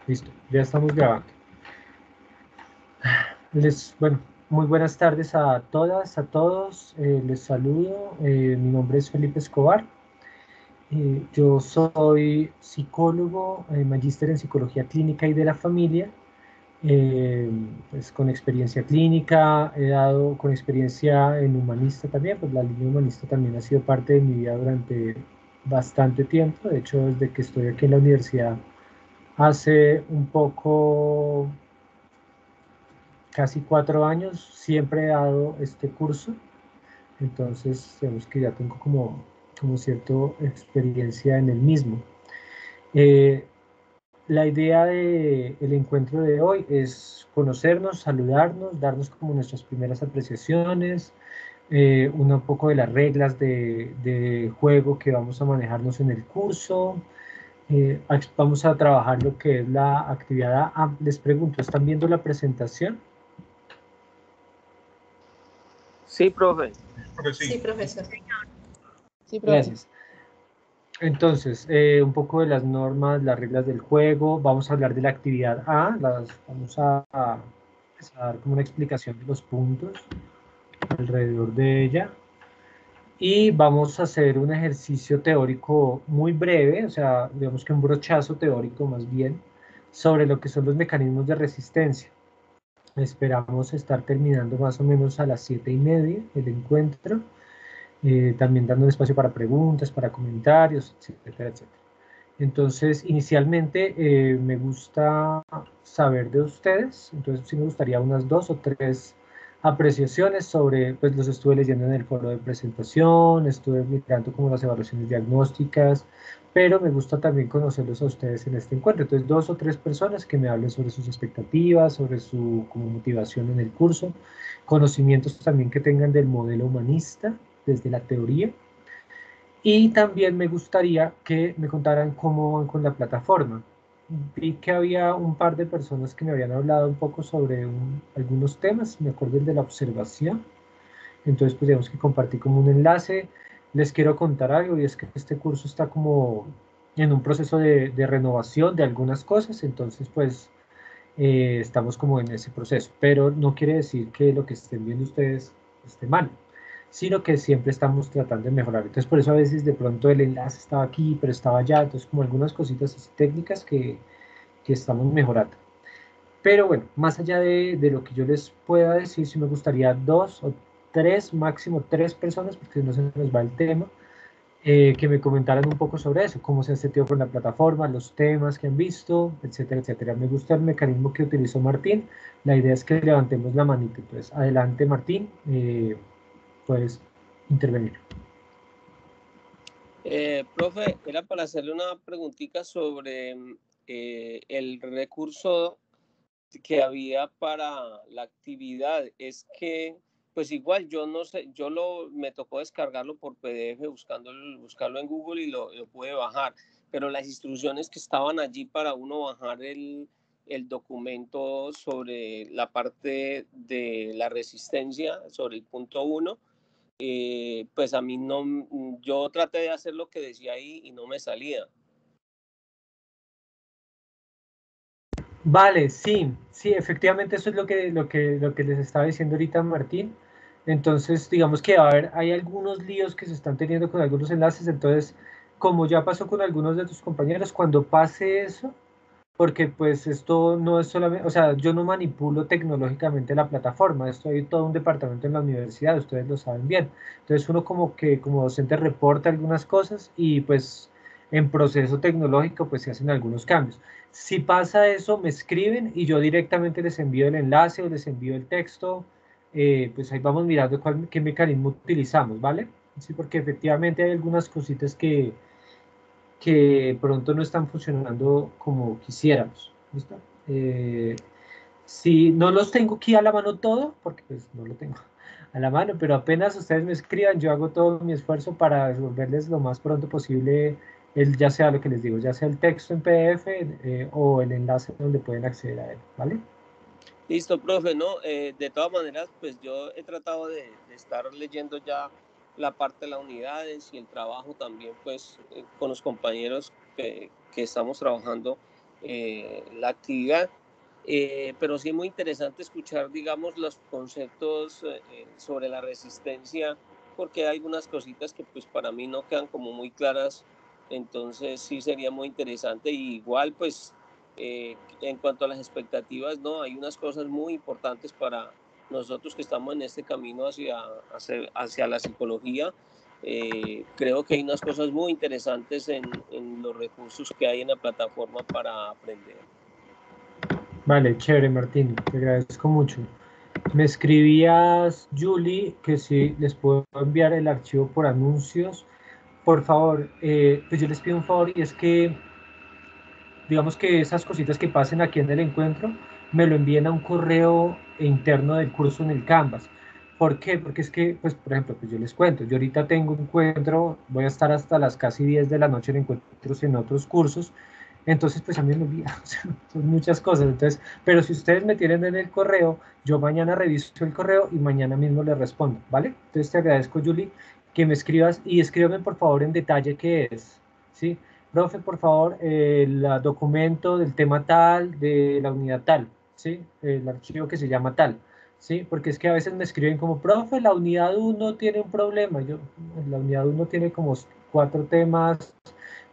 Listo, ya estamos grabando. Bueno, muy buenas tardes a todas, a todos. Les saludo. Mi nombre es Felipe Escobar. Yo soy psicólogo, magíster en psicología clínica y de la familia. Pues con experiencia clínica, he dado con experiencia en humanista también, pues la línea humanista también ha sido parte de mi vida durante bastante tiempo. De hecho, desde que estoy aquí en la universidad, hace un poco, casi 4 años, siempre he dado este curso. Entonces, digamos que ya tengo como cierta experiencia en el mismo. Eh, la idea del encuentro de hoy es conocernos, saludarnos, darnos como nuestras primeras apreciaciones, un poco de las reglas de juego que vamos a manejarnos en el curso. Vamos a trabajar lo que es la actividad A. Les pregunto, ¿están viendo la presentación? Sí, profe. Sí, profesor. Sí, profe. Gracias. Entonces, un poco de las normas, las reglas del juego. Vamos a hablar de la actividad A. Vamos a dar como una explicación de los puntos alrededor de ella. Y vamos a hacer un ejercicio teórico muy breve, o sea, digamos que un brochazo teórico más bien, sobre lo que son los mecanismos de resistencia. Esperamos estar terminando más o menos a las 7:30 el encuentro. También dando un espacio para preguntas, para comentarios, etcétera, etcétera. Entonces, inicialmente me gusta saber de ustedes, entonces sí me gustaría unas 2 o 3 apreciaciones sobre, pues los estuve leyendo en el foro de presentación, estuve mirando como las evaluaciones diagnósticas, pero me gusta también conocerlos a ustedes en este encuentro. Entonces, 2 o 3 personas que me hablen sobre sus expectativas, sobre su como motivación en el curso, conocimientos también que tengan del modelo humanista, desde la teoría. Y también me gustaría que me contaran cómo van con la plataforma. Vi que había un par de personas que me habían hablado un poco sobre algunos temas, me acuerdo el de la observación. Entonces, pues digamos que compartí como un enlace. Les quiero contar algo y es que este curso está como en un proceso de renovación de algunas cosas, entonces pues estamos como en ese proceso, pero no quiere decir que lo que estén viendo ustedes esté mal, sino que siempre estamos tratando de mejorar. Entonces, por eso a veces de pronto el enlace estaba aquí, pero estaba allá, entonces como algunas cositas así técnicas que estamos mejorando. Pero bueno, más allá de lo que yo les pueda decir, sí me gustaría 2 o 3, máximo 3 personas, porque no se nos va el tema, que me comentaran un poco sobre eso, cómo se ha sentido con la plataforma, los temas que han visto, etcétera, etcétera. Me gusta el mecanismo que utilizó Martín. La idea es que levantemos la manita. Entonces, adelante Martín, puedes intervenir. Profe, era para hacerle una preguntita sobre el recurso que había para la actividad. Es que, pues igual, yo no sé, me tocó descargarlo por PDF, buscarlo en Google y lo pude bajar, pero las instrucciones que estaban allí para uno bajar el documento sobre la parte de la resistencia, sobre el punto 1, pues a mí no, yo traté de hacer lo que decía ahí y no me salía. Vale, sí, sí, efectivamente eso es lo que les estaba diciendo ahorita Martín. Entonces, digamos que hay algunos líos que se están teniendo con algunos enlaces, entonces, como ya pasó con algunos de tus compañeros, cuando pase eso, porque pues esto no es solamente, o sea, yo no manipulo tecnológicamente la plataforma, esto hay todo un departamento en la universidad, ustedes lo saben bien. Entonces uno como que como docente reporta algunas cosas y pues en proceso tecnológico pues se hacen algunos cambios. Si pasa eso, me escriben y yo directamente les envío el enlace o les envío el texto, pues ahí vamos mirando qué mecanismo utilizamos, ¿vale? Sí, porque efectivamente hay algunas cositas que pronto no están funcionando como quisiéramos. ¿Listo? Si no los tengo aquí a la mano todo, porque pues no lo tengo a la mano, pero apenas ustedes me escriban, yo hago todo mi esfuerzo para devolverles lo más pronto posible, ya sea lo que les digo, ya sea el texto en PDF o el enlace donde pueden acceder a él, ¿vale? Listo, profe, ¿no? De todas maneras, pues yo he tratado de estar leyendo ya la parte de las unidades y el trabajo también, pues, con los compañeros que estamos trabajando la actividad. Pero sí es muy interesante escuchar, digamos, los conceptos sobre la resistencia, porque hay algunas cositas que pues para mí no quedan como muy claras, entonces sí sería muy interesante. Y igual pues en cuanto a las expectativas, no, hay unas cosas muy importantes para nosotros que estamos en este camino hacia la psicología. Creo que hay unas cosas muy interesantes en los recursos que hay en la plataforma para aprender. Vale, chévere, Martín, te agradezco mucho. Me escribías, Julie, que si les puedo enviar el archivo por anuncios. Por favor, pues yo les pido un favor y es que, digamos que esas cositas que pasen aquí en el encuentro, me lo envíen a un correo interno del curso en el Canvas. ¿Por qué? Porque es que, pues, por ejemplo, pues yo les cuento, yo ahorita tengo un encuentro, voy a estar hasta las casi 10 de la noche en encuentros en otros cursos, entonces pues a mí me olvida, o sea, son muchas cosas, entonces, pero si ustedes me tienen en el correo, yo mañana reviso el correo y mañana mismo les respondo, ¿vale? Entonces te agradezco, Julie, que me escribas y escríbeme por favor en detalle qué es, ¿sí? Profe, por favor, el documento del tema tal, de la unidad tal, ¿sí? El archivo que se llama tal, ¿sí? Porque es que a veces me escriben como, profe, la unidad 1 tiene un problema. Yo, la unidad 1 tiene como 4 temas,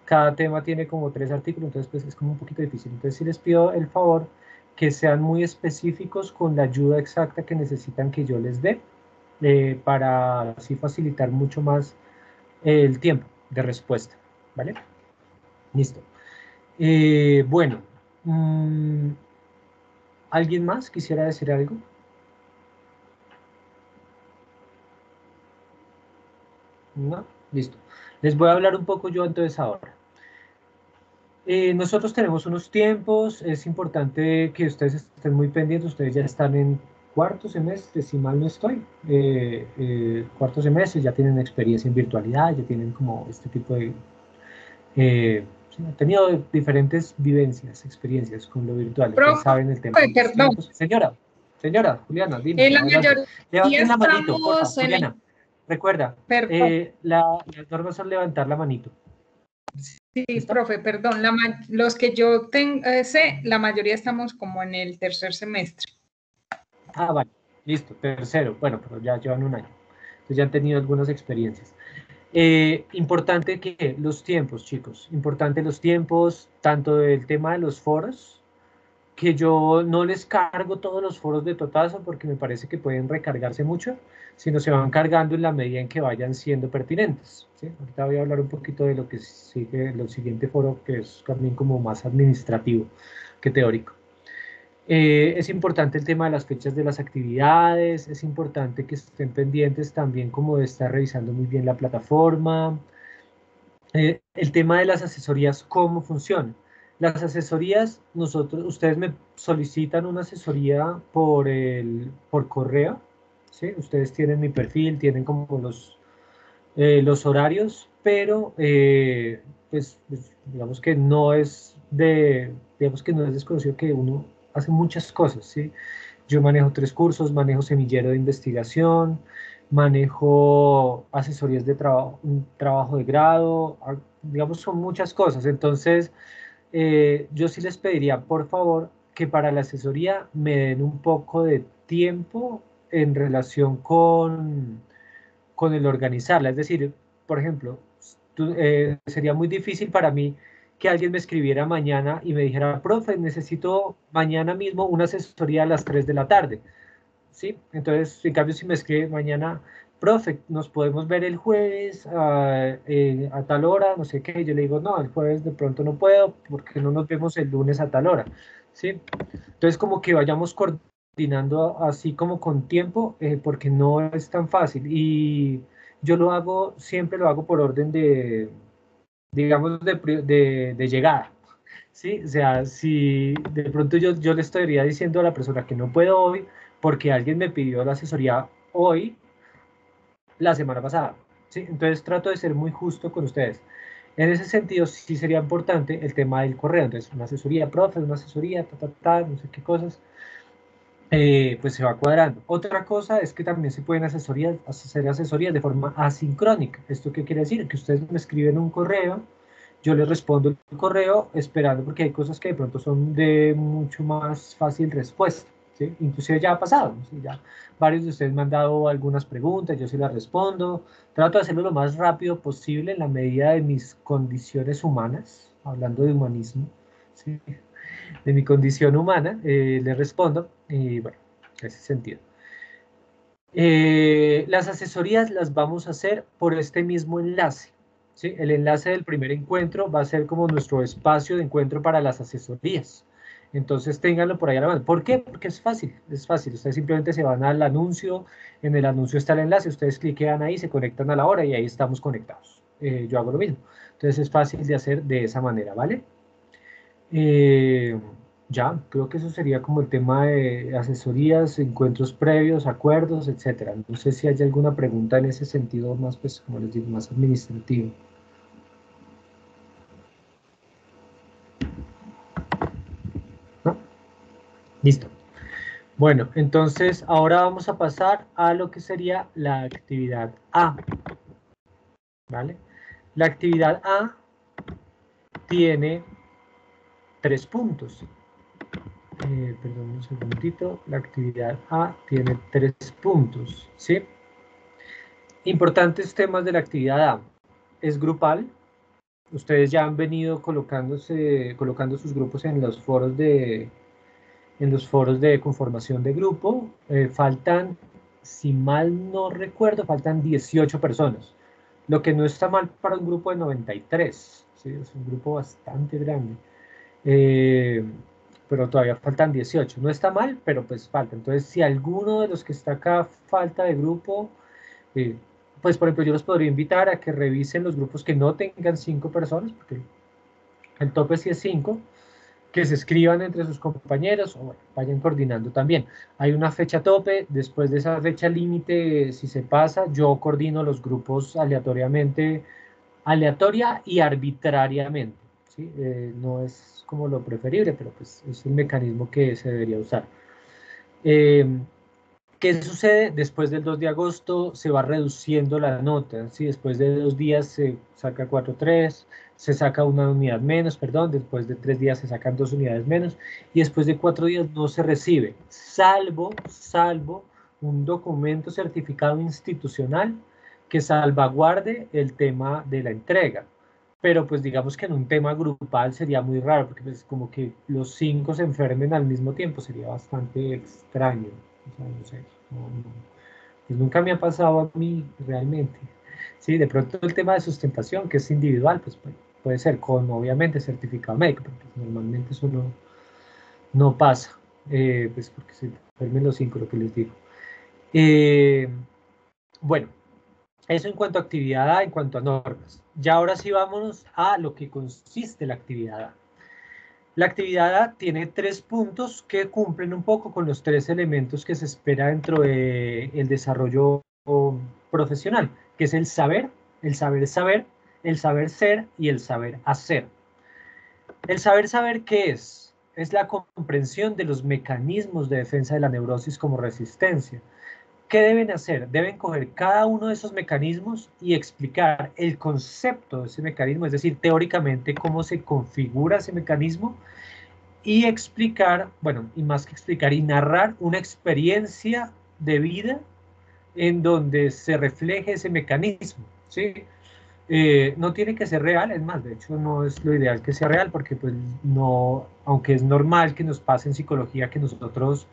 cada tema tiene como 3 artículos, entonces pues es como un poquito difícil. Entonces sí les pido el favor que sean muy específicos con la ayuda exacta que necesitan que yo les dé, para así facilitar mucho más el tiempo de respuesta, ¿vale? Listo. Bueno, ¿alguien más quisiera decir algo? No, listo. Les voy a hablar un poco yo entonces ahora. Nosotros tenemos unos tiempos, es importante que ustedes estén muy pendientes, ustedes ya están en cuarto semestre, si mal no estoy, cuarto semestre, ya tienen experiencia en virtualidad, ya tienen como este tipo de... sí, han tenido diferentes vivencias, experiencias con lo virtual, entonces Profe, saben el tema de los perdón. tiempos. Señora, Juliana, dime, La adelante. mayoría Levanten la manito, por favor, estamos en el... Juliana. Recuerda, Perdón, las normas son levantar la manito. sí, ¿Listo? profe, perdón. Los que yo sé, la mayoría estamos como en el tercer semestre. Ah, vale, listo, tercero. Bueno, pero ya llevan un año. Entonces ya han tenido algunas experiencias. Importante que los tiempos, chicos. Importante los tiempos, tanto del tema de los foros, que yo no les cargo todos los foros de totazo porque me parece que pueden recargarse mucho, sino se van cargando en la medida en que vayan siendo pertinentes, ¿sí? Ahorita voy a hablar un poquito de lo que sigue, el siguiente foro, que es también como más administrativo que teórico. Es importante el tema de las fechas de las actividades, es importante que estén pendientes también como de estar revisando muy bien la plataforma. El tema de las asesorías, ¿cómo funciona? Las asesorías, ustedes me solicitan una asesoría por correo, ¿sí? Ustedes tienen mi perfil, tienen como los horarios, pero pues, digamos que no es digamos que no es desconocido que uno hace muchas cosas, ¿sí? Yo manejo 3 cursos, manejo semillero de investigación, manejo asesorías de trabajo, un trabajo de grado, digamos, son muchas cosas. Entonces, yo sí les pediría, por favor, que para la asesoría me den un poco de tiempo en relación con el organizarla. Es decir, por ejemplo, sería muy difícil para mí que alguien me escribiera mañana y me dijera, profe, necesito mañana mismo una asesoría a las 3 de la tarde. ¿Sí? Entonces, en cambio, si me escribe mañana, profe, nos podemos ver el jueves a tal hora, no sé qué, yo le digo, no, el jueves de pronto no puedo, porque no nos vemos el lunes a tal hora, ¿sí? Entonces, como que vayamos coordinando así como con tiempo, porque no es tan fácil. Y yo lo hago, siempre lo hago por orden digamos, de llegada. ¿Sí? O sea, si de pronto yo le estaría diciendo a la persona que no puedo hoy porque alguien me pidió la asesoría hoy, la semana pasada, ¿sí? Entonces trato de ser muy justo con ustedes. En ese sentido, sí sería importante el tema del correo. Entonces, una asesoría, profe, una asesoría, no sé qué cosas, pues se va cuadrando. Otra cosa es que también se pueden hacer asesorías de forma asincrónica. ¿Esto qué quiere decir? Que ustedes me escriben un correo, yo les respondo el correo esperando, porque hay cosas que de pronto son de mucho más fácil respuesta, ¿sí? Inclusive ya ha pasado, ¿sí? Ya varios de ustedes me han dado algunas preguntas, yo sí las respondo, trato de hacerlo lo más rápido posible en la medida de mis condiciones humanas, hablando de humanismo, ¿sí? De mi condición humana, les respondo, y bueno, en ese sentido. Las asesorías las vamos a hacer por este mismo enlace, ¿sí? El enlace del primer encuentro va a ser como nuestro espacio de encuentro para las asesorías. Entonces ténganlo por ahí a la mano. ¿Por qué? Porque es fácil, es fácil. Ustedes simplemente se van al anuncio, en el anuncio está el enlace, ustedes cliquean ahí, se conectan a la hora y ahí estamos conectados. Yo hago lo mismo. Entonces es fácil de hacer de esa manera, ¿vale? Ya, creo que eso sería como el tema de asesorías, encuentros previos, acuerdos, etcétera. No sé si hay alguna pregunta en ese sentido más, pues, como les digo, más administrativo. ¿No? Listo. Bueno, entonces ahora vamos a pasar a lo que sería la actividad A. ¿Vale? La actividad A tiene 3 puntos. Perdón un segundito. La actividad A tiene 3 puntos, ¿sí? Importantes temas de la actividad A. Es grupal. Ustedes ya han venido colocando sus grupos en los foros de conformación de grupo. Faltan, si mal no recuerdo, faltan 18 personas. Lo que no está mal para un grupo de 93. ¿Sí? Es un grupo bastante grande. Pero todavía faltan 18. No está mal, pero pues falta. Entonces, si alguno de los que está acá falta de grupo, pues por ejemplo yo los podría invitar a que revisen los grupos que no tengan 5 personas, porque el tope sí es 5, que se escriban entre sus compañeros o bueno, vayan coordinando también. Hay una fecha tope, después de esa fecha límite, si se pasa, yo coordino los grupos aleatoria y arbitrariamente, ¿sí? No es como lo preferible, pero pues es el mecanismo que se debería usar. ¿Qué sucede? Después del 2 de agosto se va reduciendo la nota, ¿sí? Después de 2 días se saca 4.3, se saca una unidad menos, perdón, después de 3 días se sacan 2 unidades menos, y después de 4 días no se recibe, salvo un documento certificado institucional que salvaguarde el tema de la entrega. Pero pues digamos que en un tema grupal sería muy raro, porque pues como que los 5 se enfermen al mismo tiempo, sería bastante extraño. O sea, no sé, pues nunca me ha pasado a mí realmente. Sí, de pronto el tema de sustentación, que es individual, pues puede ser con, obviamente, certificado médico, pero pues normalmente eso no pasa, pues porque se enfermen los 5, lo que les digo. Bueno, eso en cuanto a actividad A, en cuanto a normas. Ya ahora sí vámonos a lo que consiste la actividad A. La actividad A tiene 3 puntos que cumplen un poco con los 3 elementos que se espera dentro del desarrollo profesional, que es el saber saber, el saber ser y el saber hacer. El saber, ¿qué es? Es la comprensión de los mecanismos de defensa de la neurosis como resistencia. ¿Qué deben hacer? Deben coger cada uno de esos mecanismos y explicar el concepto de ese mecanismo, es decir, teóricamente cómo se configura ese mecanismo, y explicar, bueno, y más que explicar, y narrar una experiencia de vida en donde se refleje ese mecanismo, ¿sí? No tiene que ser real, es más, de hecho no es lo ideal que sea real, porque pues no, aunque es normal que nos pase en psicología que nosotros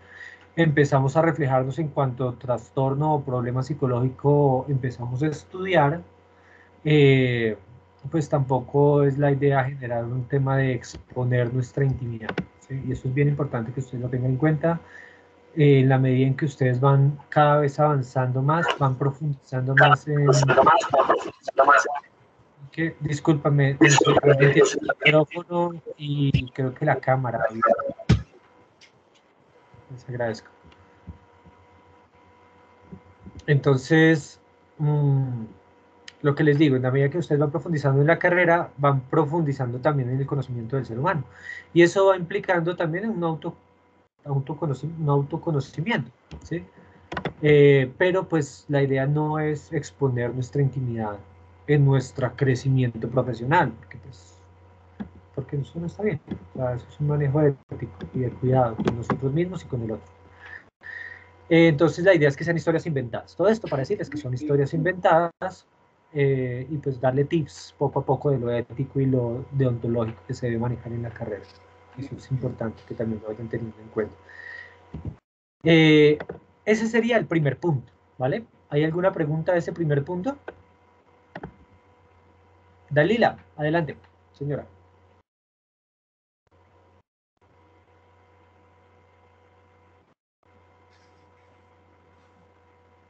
empezamos a reflejarnos en cuanto a trastorno o problema psicológico empezamos a estudiar, pues tampoco es la idea generar un tema de exponer nuestra intimidad, ¿sí? Y eso es bien importante que ustedes lo tengan en cuenta. En la medida en que ustedes van cada vez avanzando más, van profundizando más en... Discúlpame, alguien tiene el micrófono y creo que la cámara. Les agradezco. Entonces, lo que les digo, en la medida que ustedes van profundizando en la carrera, van profundizando también en el conocimiento del ser humano. Y eso va implicando también un autoconocimiento, ¿sí? Pero pues la idea no es exponer nuestra intimidad en nuestro crecimiento profesional, porque pues porque eso no está bien. O sea, eso es un manejo ético y de cuidado con nosotros mismos y con el otro. Entonces la idea es que sean historias inventadas. Todo esto para decirles que son historias inventadas y pues darle tips poco a poco de lo ético y lo deontológico que se debe manejar en la carrera. Eso es importante que también lo vayan teniendo en cuenta. Ese sería el primer punto, ¿vale? ¿Hay alguna pregunta de ese primer punto? Dalila, adelante, señora.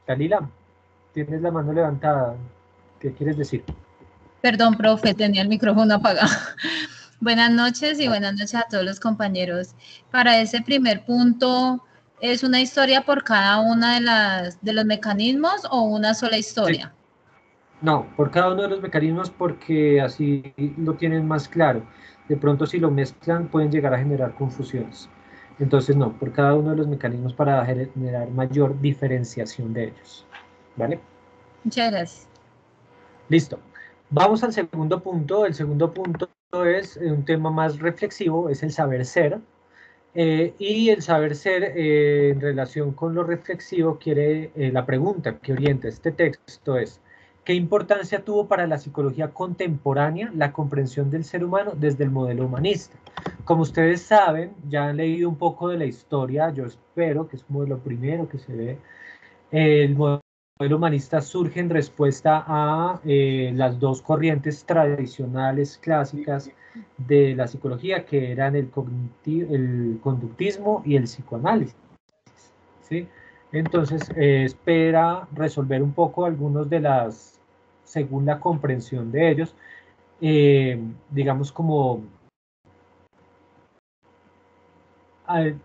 Dalila, tienes la mano levantada. ¿Qué quieres decir? Perdón, profe, tenía el micrófono apagado. Buenas noches y buenas noches a todos los compañeros. Para ese primer punto, ¿es una historia por cada una de los mecanismos o una sola historia? Sí. No, por cada uno de los mecanismos porque así lo tienen más claro. De pronto si lo mezclan pueden llegar a generar confusiones. Entonces no, por cada uno de los mecanismos para generar mayor diferenciación de ellos. ¿Vale? Muchas gracias. Listo. Vamos al segundo punto. El segundo punto es un tema más reflexivo, es el saber ser. Y el saber ser en relación con lo reflexivo quiere, la pregunta que orienta este texto es, ¿qué importancia tuvo para la psicología contemporánea la comprensión del ser humano desde el modelo humanista? Como ustedes saben, ya han leído un poco de la historia, yo espero que es como lo primero que se ve, el modelo humanista surge en respuesta a las dos corrientes tradicionales clásicas de la psicología, que eran el conductismo y el psicoanálisis, ¿sí? Entonces, espera resolver un poco algunos de las, según la comprensión de ellos, digamos como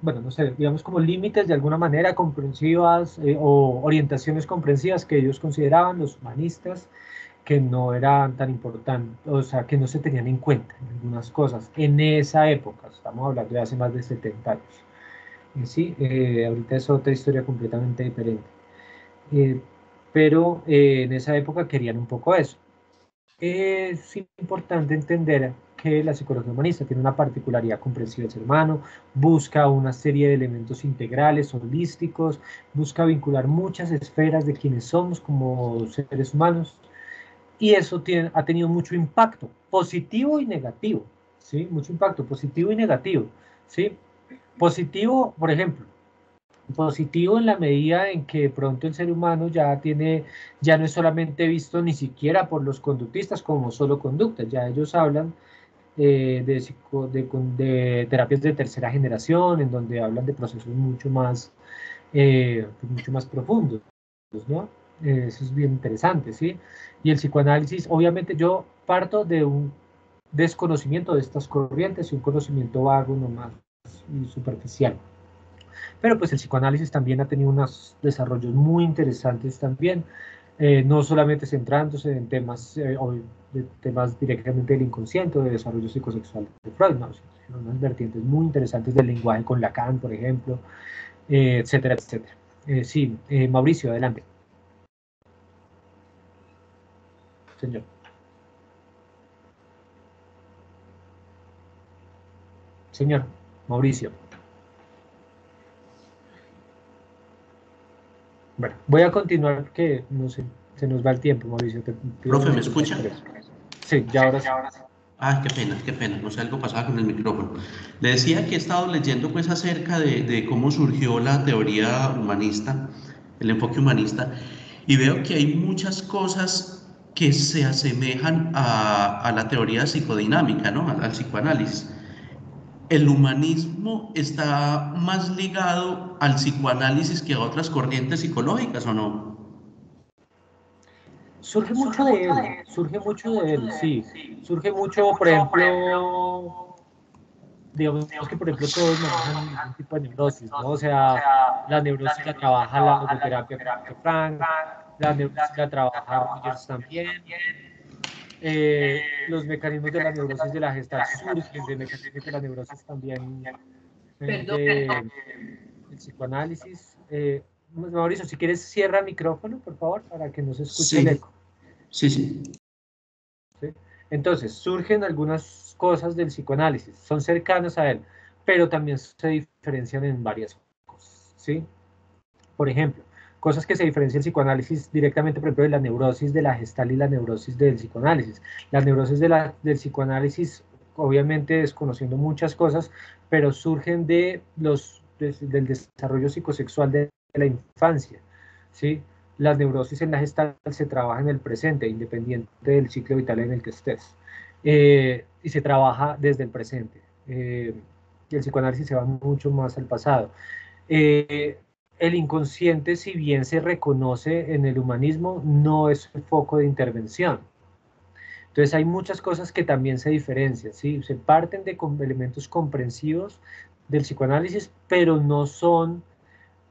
bueno, no sé, digamos como límites de alguna manera comprensivas o orientaciones comprensivas que ellos consideraban, los humanistas, que no eran tan importantes, o sea, que no se tenían en cuenta en algunas cosas en esa época, estamos hablando de hace más de 70 años. Sí, ahorita es otra historia completamente diferente. Pero en esa época querían un poco eso. Es importante entender que la psicología humanista tiene una particularidad comprensiva del ser humano, busca una serie de elementos integrales, holísticos, busca vincular muchas esferas de quienes somos como seres humanos, y eso ha tenido mucho impacto, positivo y negativo, ¿sí? Mucho impacto positivo y negativo, ¿sí? Positivo, por ejemplo, positivo en la medida en que de pronto el ser humano ya no es solamente visto ni siquiera por los conductistas como solo conductas, ya ellos hablan de terapias de tercera generación, en donde hablan de procesos mucho más profundos, ¿no? Eso es bien interesante, ¿sí? Y el psicoanálisis, obviamente yo parto de un desconocimiento de estas corrientes y un conocimiento vago nomás y superficial. Pero pues el psicoanálisis también ha tenido unos desarrollos muy interesantes también, no solamente centrándose en temas, de temas directamente del inconsciente o de desarrollo psicosexual de Freud, no, sino unas vertientes muy interesantes del lenguaje con Lacan, por ejemplo, etcétera, etcétera. Sí, Mauricio, adelante. Señor. Señor, Mauricio. Bueno, voy a continuar porque, no sé, se nos va el tiempo, Mauricio. Profe, ¿me escucha? Sí, ya ahora sí. Ah, qué pena, no sé, algo pasaba con el micrófono. Le decía que he estado leyendo pues acerca de cómo surgió la teoría humanista, el enfoque humanista, y veo que hay muchas cosas que se asemejan a la teoría psicodinámica, ¿no? Al psicoanálisis. ¿El humanismo está más ligado al psicoanálisis que a otras corrientes psicológicas o no? Surge mucho de él, sí. Surge mucho, por ejemplo, digamos que por ejemplo todos manejan algún tipo de neurosis, ¿no? O sea, la neurosis la trabaja la logoterapia con Víctor Frank, la neurosis la trabaja Rogers también. Los mecanismos de la neurosis de la Gestalt surgen de mecanismos de la neurosis también del psicoanálisis. Mauricio, si quieres cierra el micrófono, por favor, para que no se escuche el eco. Sí. ¿Sí? Entonces, surgen algunas cosas del psicoanálisis, son cercanas a él, pero también se diferencian en varias cosas, ¿sí? Por ejemplo, cosas que se diferencian el psicoanálisis directamente, por ejemplo, de la neurosis de la Gestalt y la neurosis del psicoanálisis. La neurosis del psicoanálisis, obviamente desconociendo muchas cosas, pero surgen del desarrollo psicosexual de la infancia, ¿sí? Las neurosis en la Gestalt se trabaja en el presente, independiente del ciclo vital en el que estés. Y se trabaja desde el presente. Y el psicoanálisis se va mucho más al pasado. El inconsciente, si bien se reconoce en el humanismo, no es el foco de intervención. Entonces hay muchas cosas que también se diferencian, ¿sí? Se parten de elementos comprensivos del psicoanálisis, pero no son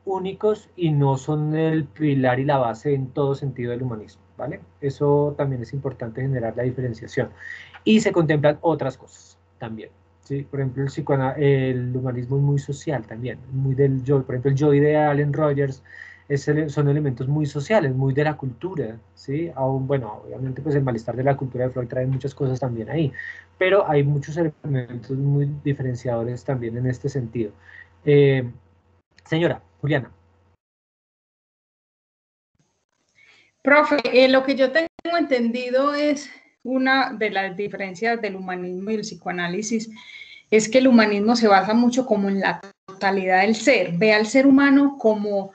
únicos y no son el pilar y la base en todo sentido del humanismo, ¿vale? Eso también es importante generar la diferenciación. Y se contemplan otras cosas también, ¿sí? Por ejemplo, el humanismo es muy social también, muy del yo. Por ejemplo, el yo de Alan Rogers son elementos muy sociales, muy de la cultura, ¿sí? Aún, bueno, obviamente pues el malestar de la cultura de Freud trae muchas cosas también ahí, pero hay muchos elementos muy diferenciadores también en este sentido. Señora Juliana. Profe, lo que yo tengo entendido es una de las diferencias del humanismo y el psicoanálisis, es que el humanismo se basa mucho como en la totalidad del ser, ve al ser humano como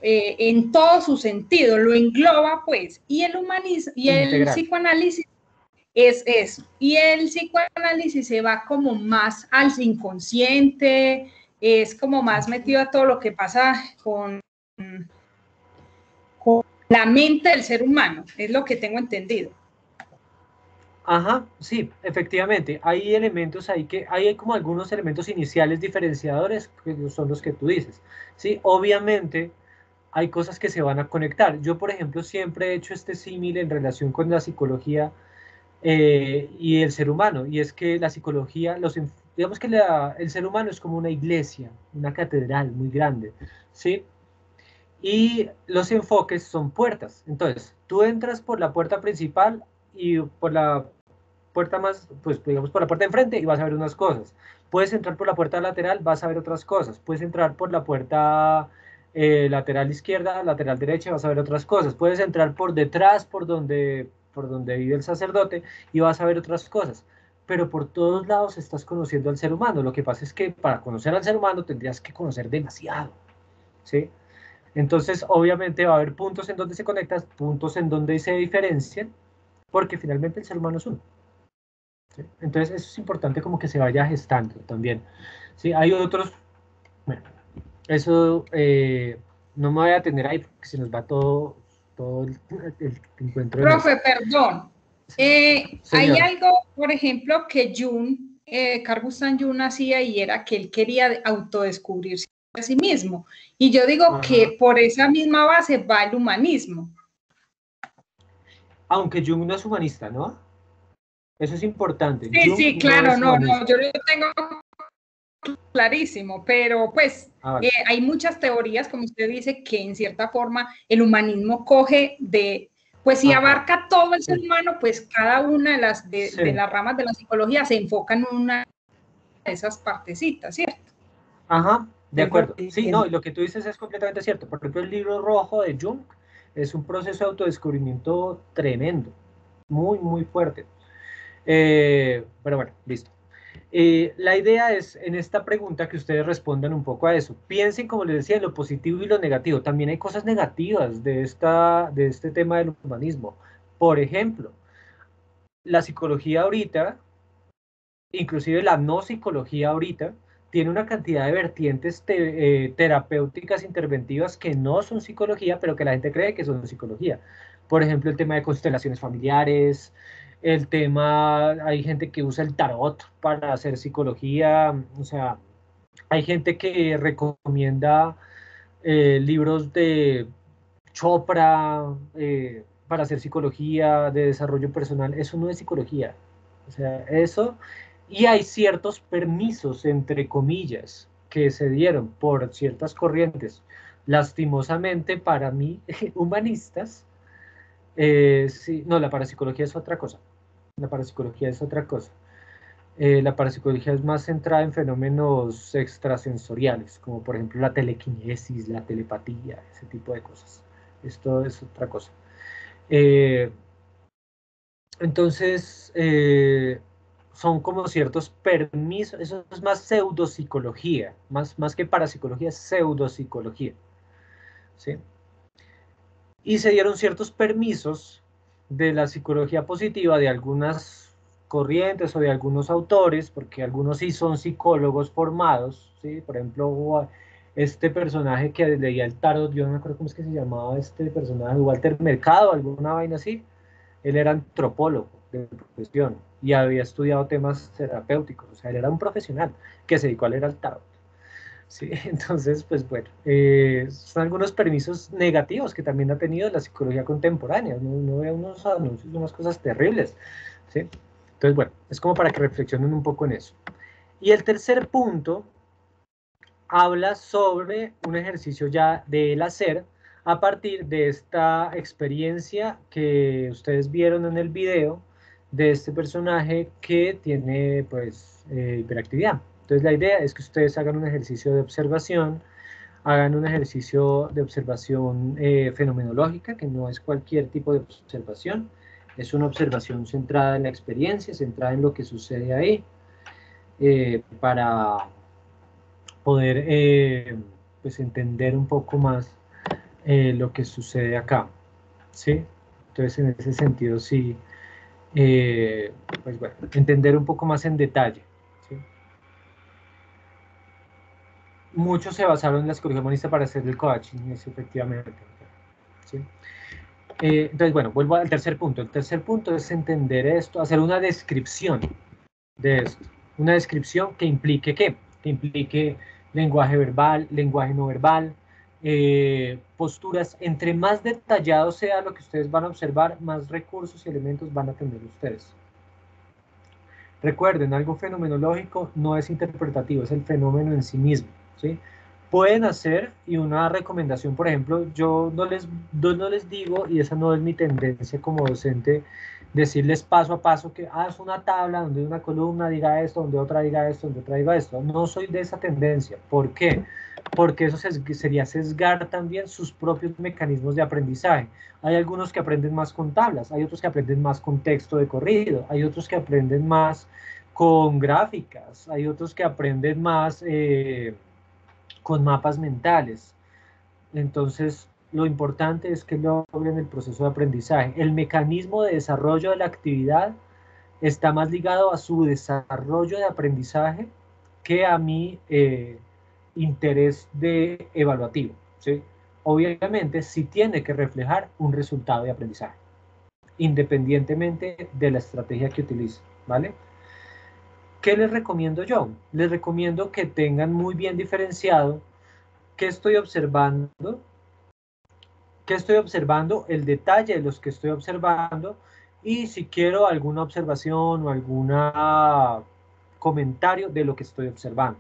en todo su sentido, lo engloba pues, y el humanismo y el psicoanálisis es eso, y el psicoanálisis se va como más al inconsciente, es como más metido a todo lo que pasa con la mente del ser humano, es lo que tengo entendido. Ajá, sí, efectivamente, hay elementos ahí hay como algunos elementos iniciales diferenciadores, que son los que tú dices, ¿sí? Obviamente hay cosas que se van a conectar. Yo, por ejemplo, siempre he hecho este símil en relación con la psicología y el ser humano, y es que la psicología, digamos que el ser humano es como una iglesia, una catedral muy grande, ¿sí? Y los enfoques son puertas. Entonces, tú entras por la puerta principal y por la puerta más, pues digamos por la puerta de enfrente y vas a ver unas cosas. Puedes entrar por la puerta lateral, vas a ver otras cosas. Puedes entrar por la puerta lateral izquierda, lateral derecha, vas a ver otras cosas. Puedes entrar por detrás, por donde vive el sacerdote y vas a ver otras cosas. Pero por todos lados estás conociendo al ser humano. Lo que pasa es que para conocer al ser humano tendrías que conocer demasiado, ¿sí? Entonces, obviamente va a haber puntos en donde se conectan, puntos en donde se diferencian, porque finalmente el ser humano es uno. ¿Sí? Entonces, eso es importante como que se vaya gestando también. ¿Sí? Hay otros, bueno, eso no me voy a tener ahí porque se nos va todo el encuentro. Profe, perdón. Hay algo, por ejemplo, que Jung, Carl Gustav Jung hacía y era que él quería autodescubrirse a sí mismo. Y yo digo que por esa misma base va el humanismo. Aunque Jung no es humanista, ¿no? Eso es importante. Sí, Jung sí, claro, no, yo lo tengo clarísimo, pero pues hay muchas teorías, como usted dice, que en cierta forma el humanismo coge de, pues si abarca todo el ser humano, pues cada una de las ramas de la psicología se enfoca en una de esas partecitas, ¿cierto? Ajá, de acuerdo. Sí, no, y lo que tú dices es completamente cierto. Por ejemplo, el libro rojo de Jung es un proceso de autodescubrimiento tremendo, muy, muy fuerte. Pero bueno, listo. La idea es, en esta pregunta, que ustedes respondan un poco a eso. Piensen, como les decía, en lo positivo y lo negativo. También hay cosas negativas de este tema del humanismo. Por ejemplo, la psicología ahorita, inclusive la no psicología ahorita, tiene una cantidad de vertientes terapéuticas interventivas que no son psicología, pero que la gente cree que son psicología. Por ejemplo, el tema de constelaciones familiares, hay gente que usa el tarot para hacer psicología, o sea, hay gente que recomienda libros de Chopra para hacer psicología, de desarrollo personal. Eso no es psicología. O sea, eso... Y hay ciertos permisos, entre comillas, que se dieron por ciertas corrientes, lastimosamente para mí, humanistas. Sí, no, la parapsicología es otra cosa. La parapsicología es otra cosa. La parapsicología es más centrada en fenómenos extrasensoriales, como por ejemplo la telequinesis, la telepatía, ese tipo de cosas. Esto es otra cosa. Entonces, son como ciertos permisos, eso es más pseudopsicología, más que parapsicología, es pseudopsicología, ¿sí? Y se dieron ciertos permisos de la psicología positiva de algunas corrientes o de algunos autores, porque algunos sí son psicólogos formados, ¿sí? Por ejemplo, este personaje que leía el tarot, yo no me acuerdo cómo es que se llamaba este personaje, Walter Mercado, alguna vaina así. Él era antropólogo de profesión y había estudiado temas terapéuticos, o sea, él era un profesional que se dedicó a leer al tarot. ¿Sí? Entonces, pues bueno, son algunos permisos negativos que también ha tenido la psicología contemporánea. Uno ve unos anuncios, unas cosas terribles. ¿Sí? Entonces, bueno, es como para que reflexionen un poco en eso. Y el tercer punto habla sobre un ejercicio ya del hacer a partir de esta experiencia que ustedes vieron en el video de este personaje que tiene pues hiperactividad. Entonces la idea es que ustedes hagan un ejercicio de observación, hagan un ejercicio de observación fenomenológica, que no es cualquier tipo de observación, es una observación centrada en la experiencia, centrada en lo que sucede ahí, para poder pues entender un poco más lo que sucede acá, ¿sí? Entonces en ese sentido sí, pues bueno, entender un poco más en detalle, ¿sí? Muchos se basaron en la psicología humanista para hacer el coaching, eso efectivamente, ¿sí? Entonces, bueno, vuelvo al tercer punto. El tercer punto es entender esto, hacer una descripción de esto. Una descripción que implique ¿qué? Que implique lenguaje verbal, lenguaje no verbal, posturas. Entre más detallado sea lo que ustedes van a observar, más recursos y elementos van a tener ustedes. Recuerden, algo fenomenológico no es interpretativo, es el fenómeno en sí mismo, ¿sí? Pueden hacer, y una recomendación, por ejemplo, yo no les digo, y esa no es mi tendencia como docente, decirles paso a paso que es una tabla donde una columna diga esto, donde otra diga esto, donde otra diga esto. No soy de esa tendencia. ¿Por qué? Porque eso sería sesgar también sus propios mecanismos de aprendizaje. Hay algunos que aprenden más con tablas, hay otros que aprenden más con texto de corrido, hay otros que aprenden más con gráficas, hay otros que aprenden más con mapas mentales. Entonces, lo importante es que logren el proceso de aprendizaje. El mecanismo de desarrollo de la actividad está más ligado a su desarrollo de aprendizaje que a mi interés de evaluativo, ¿sí? Obviamente, sí tiene que reflejar un resultado de aprendizaje, independientemente de la estrategia que utilice, ¿vale? ¿Qué les recomiendo yo? Les recomiendo que tengan muy bien diferenciado qué estoy observando, el detalle de los que estoy observando, y si quiero alguna observación o algún comentario de lo que estoy observando,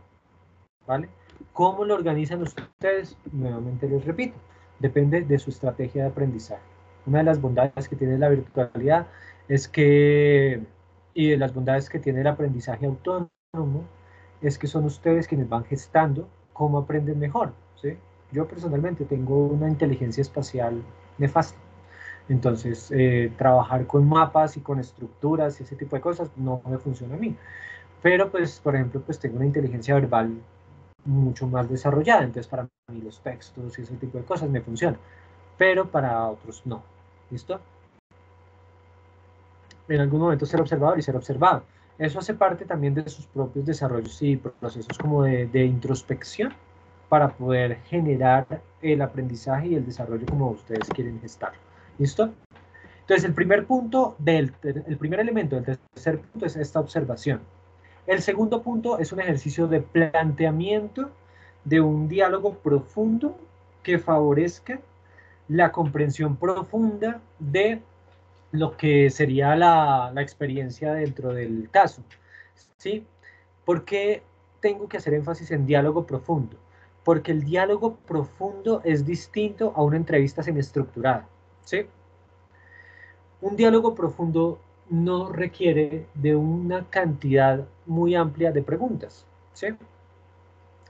¿vale? ¿Cómo lo organizan ustedes? Nuevamente les repito, depende de su estrategia de aprendizaje. Una de las bondades que tiene la virtualidad es que, y de las bondades que tiene el aprendizaje autónomo, es que son ustedes quienes van gestando cómo aprenden mejor, ¿sí? Yo personalmente tengo una inteligencia espacial nefasta. Entonces, trabajar con mapas y con estructuras y ese tipo de cosas no me funciona a mí. Pero, pues, por ejemplo, pues tengo una inteligencia verbal mucho más desarrollada. Entonces, para mí los textos y ese tipo de cosas me funcionan. Pero para otros no. ¿Listo? En algún momento ser observador y ser observado. Eso hace parte también de sus propios desarrollos y procesos como de introspección para poder generar el aprendizaje y el desarrollo como ustedes quieren gestar. ¿Listo? Entonces, el primer punto, el primer elemento del tercer punto es esta observación. El segundo punto es un ejercicio de planteamiento de un diálogo profundo que favorezca la comprensión profunda de lo que sería la experiencia dentro del caso, ¿sí? ¿Por qué tengo que hacer énfasis en diálogo profundo? Porque el diálogo profundo es distinto a una entrevista semiestructurada, ¿sí? Un diálogo profundo no requiere de una cantidad muy amplia de preguntas, ¿sí?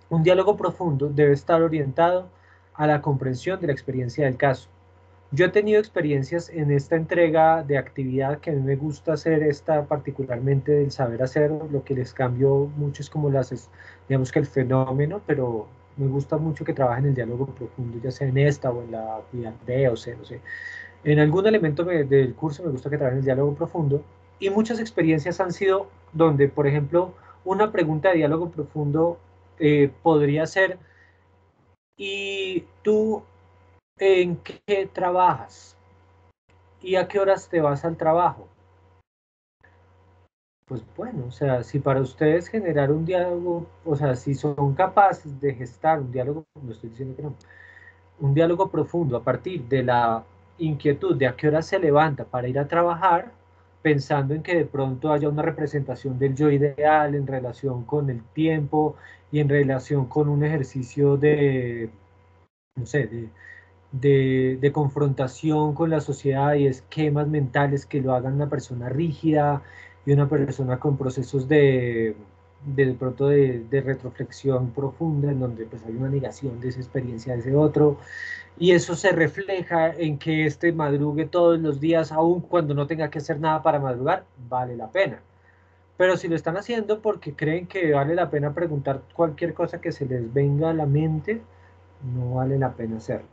Un diálogo profundo debe estar orientado a la comprensión de la experiencia del caso. Yo he tenido experiencias en esta entrega de actividad que a mí me gusta hacer, esta particularmente del saber hacer, lo que les cambio mucho es como digamos que el fenómeno, pero me gusta mucho que trabajen el diálogo profundo, ya sea en esta o en la actividad B o C, no sé. En algún elemento del curso me gusta que trabajen el diálogo profundo y muchas experiencias han sido donde, por ejemplo, una pregunta de diálogo profundo podría ser, ¿y tú en qué trabajas? ¿Y a qué horas te vas al trabajo? Pues bueno, o sea, si para ustedes generar un diálogo, o sea, si son capaces de gestar un diálogo, no estoy diciendo que no, un diálogo profundo a partir de la inquietud de a qué hora se levanta para ir a trabajar, pensando en que de pronto haya una representación del yo ideal en relación con el tiempo y en relación con un ejercicio de, no sé, de confrontación con la sociedad y esquemas mentales que lo hagan una persona rígida y una persona con procesos de pronto de retroflexión profunda, en donde pues hay una negación de esa experiencia de ese otro, y eso se refleja en que este madrugue todos los días, aun cuando no tenga que hacer nada para madrugar, vale la pena. Pero si lo están haciendo porque creen que vale la pena preguntar cualquier cosa que se les venga a la mente, no vale la pena hacerlo,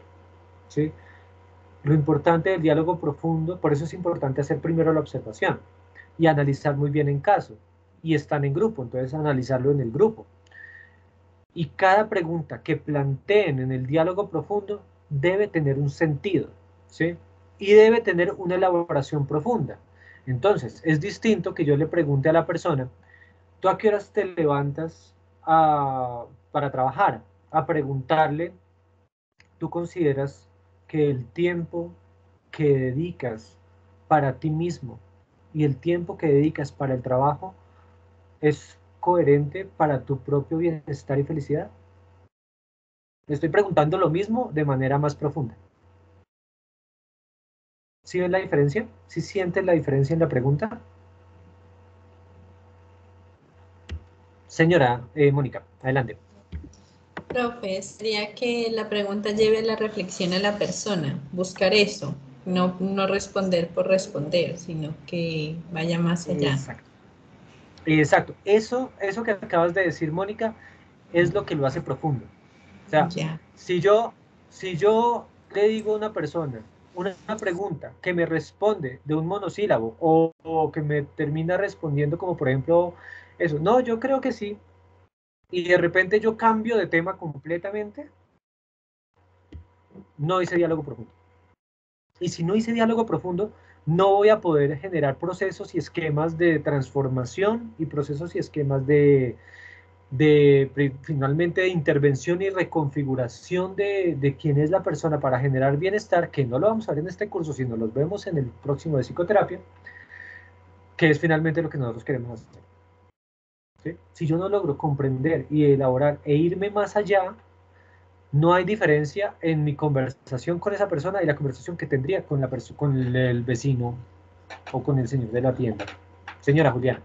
¿sí? Lo importante del diálogo profundo, por eso es importante hacer primero la observación y analizar muy bien en caso. Y están en grupo, entonces analizarlo en el grupo. Y cada pregunta que planteen en el diálogo profundo debe tener un sentido, ¿sí? Y debe tener una elaboración profunda. Entonces, es distinto que yo le pregunte a la persona, ¿tú a qué horas te levantas para trabajar? A preguntarle, ¿tú consideras que el tiempo que dedicas para ti mismo y el tiempo que dedicas para el trabajo es coherente para tu propio bienestar y felicidad? Le estoy preguntando lo mismo de manera más profunda. ¿Sí ven la diferencia? ¿Sí sienten la diferencia en la pregunta? Señora Mónica, adelante. Profe, sería que la pregunta lleve la reflexión a la persona, buscar eso, no responder por responder, sino que vaya más allá. Exacto. Exacto. Eso que acabas de decir, Mónica, es lo que lo hace profundo. O sea, Ya. si yo le digo a una persona una pregunta que me responde de un monosílabo o que me termina respondiendo como por ejemplo eso, no, yo creo que sí, y de repente yo cambio de tema completamente, no hice diálogo profundo. Y si no hice diálogo profundo, no voy a poder generar procesos y esquemas de transformación y procesos y esquemas finalmente de intervención y reconfiguración de quién es la persona para generar bienestar, que no lo vamos a ver en este curso, sino los vemos en el próximo de psicoterapia, que es finalmente lo que nosotros queremos hacer. ¿Sí? Si yo no logro comprender y elaborar e irme más allá, no hay diferencia en mi conversación con esa persona y la conversación que tendría con el vecino o con el señor de la tienda. Señora Juliana.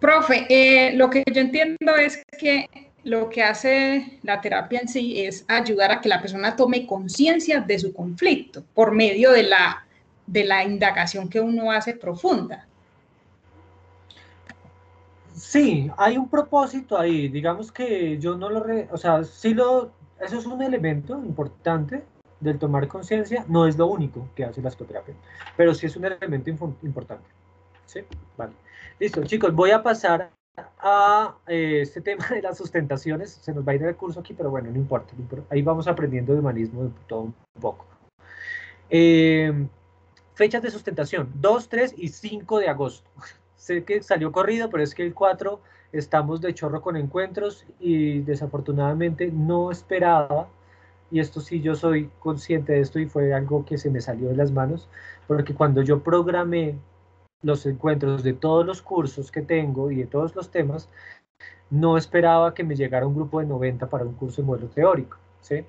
Profe, lo que yo entiendo es que lo que hace la terapia en sí es ayudar a que la persona tome conciencia de su conflicto por medio de la indagación que uno hace profunda. Sí, hay un propósito ahí, digamos que yo no o sea, eso es un elemento importante del tomar conciencia, no es lo único que hace la psicoterapia, pero sí es un elemento importante. ¿Sí? Vale. Listo, chicos, voy a pasar a este tema de las sustentaciones, se nos va a ir el curso aquí, pero bueno, no importa, ahí vamos aprendiendo de humanismo de todo un poco. Fechas de sustentación, 2, 3 y 5 de agosto. Sé que salió corrido, pero es que el 4 estamos de chorro con encuentros y desafortunadamente no esperaba, y esto sí yo soy consciente de esto y fue algo que se me salió de las manos, porque cuando yo programé los encuentros de todos los cursos que tengo y de todos los temas, no esperaba que me llegara un grupo de 90 para un curso de modelo teórico, ¿sí?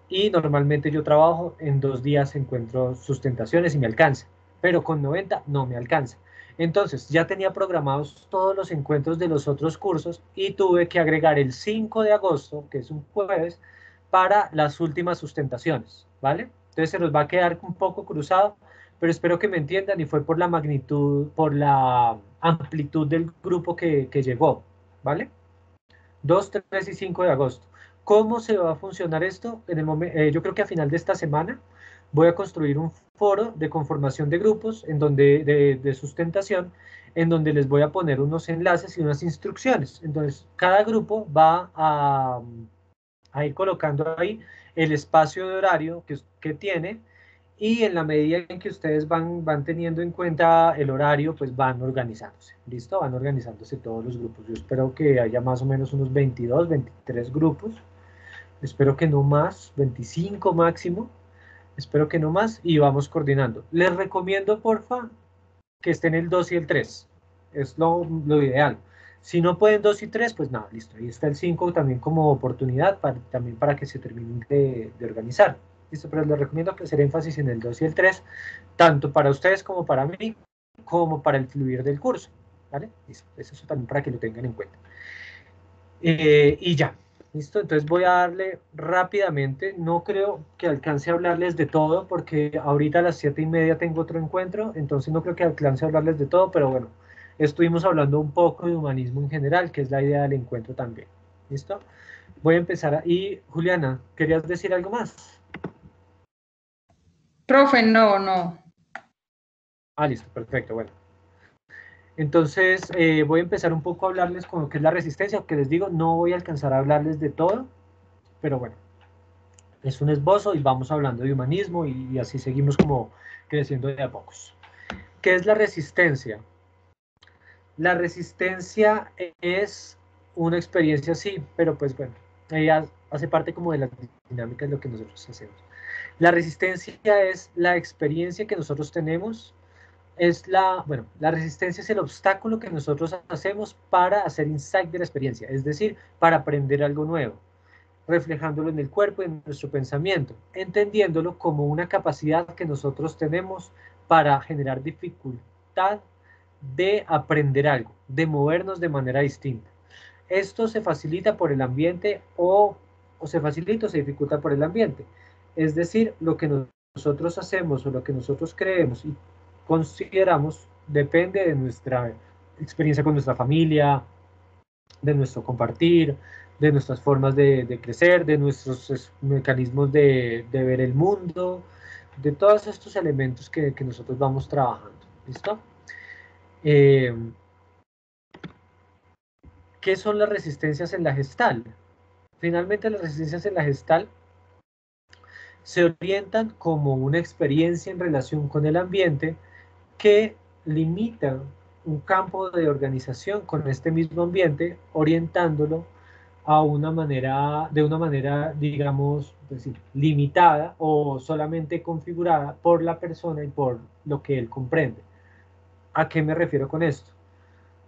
y normalmente yo trabajo en 2 días, encuentro sustentaciones y me alcanza, pero con 90 no me alcanza. Entonces ya tenía programados todos los encuentros de los otros cursos y tuve que agregar el 5 de agosto, que es un jueves, para las últimas sustentaciones, ¿vale? Entonces se nos va a quedar un poco cruzado, pero espero que me entiendan, y fue por la magnitud, por la amplitud del grupo que llegó, ¿vale? 2, 3 y 5 de agosto. ¿Cómo se va a funcionar esto? Yo creo que a final de esta semana voy a construir un foro de conformación de grupos de sustentación, en donde les voy a poner unos enlaces y unas instrucciones. Entonces, cada grupo va a ir colocando ahí el espacio de horario que tiene, y en la medida en que ustedes van teniendo en cuenta el horario, pues van organizándose, ¿listo? Van organizándose todos los grupos. Yo espero que haya más o menos unos 22, 23 grupos. Espero que no más, 25 máximo. Espero que no más, y vamos coordinando. Les recomiendo, porfa, que estén el 2 y el 3. Es lo ideal. Si no pueden 2 y 3, pues nada, listo. Ahí está el 5 también como oportunidad, también para que se terminen de organizar. ¿Listo? Pero les recomiendo que hacer énfasis en el 2 y el 3, tanto para ustedes como para mí, como para el fluir del curso. ¿Vale? Listo. Eso también para que lo tengan en cuenta. Y ya. ¿Listo? Entonces voy a darle rápidamente. No creo que alcance a hablarles de todo, porque ahorita a las 7:30 tengo otro encuentro, entonces no creo que alcance a hablarles de todo, pero bueno, estuvimos hablando un poco de humanismo en general, que es la idea del encuentro también. ¿Listo? Voy a empezar. Y Juliana, ¿querías decir algo más? Profe, no. Listo, perfecto, bueno. Entonces voy a empezar un poco a hablarles con lo que es la resistencia, que les digo, no voy a alcanzar a hablarles de todo, pero bueno, es un esbozo y vamos hablando de humanismo y así seguimos como creciendo de a pocos. ¿Qué es la resistencia? La resistencia es una experiencia, sí, pero pues bueno, ella hace parte como de las dinámicas de lo que nosotros hacemos. La resistencia es la experiencia que nosotros tenemos, la resistencia es el obstáculo que nosotros hacemos para hacer insight de la experiencia, es decir, para aprender algo nuevo, reflejándolo en el cuerpo y en nuestro pensamiento, entendiéndolo como una capacidad que nosotros tenemos para generar dificultad de aprender algo, de movernos de manera distinta. Esto se facilita por el ambiente o se facilita o se dificulta por el ambiente. Es decir, lo que nosotros hacemos o lo que nosotros creemos y consideramos depende de nuestra experiencia con nuestra familia, de nuestro compartir, de nuestras formas de crecer, de nuestros mecanismos de ver el mundo, de todos estos elementos que nosotros vamos trabajando. ¿Listo? ¿Qué son las resistencias en la Gestalt? Finalmente, las resistencias en la Gestalt se orientan como una experiencia en relación con el ambiente que limita un campo de organización con este mismo ambiente, orientándolo a de una manera, digamos, decir, limitada o solamente configurada por la persona y por lo que él comprende. ¿A qué me refiero con esto?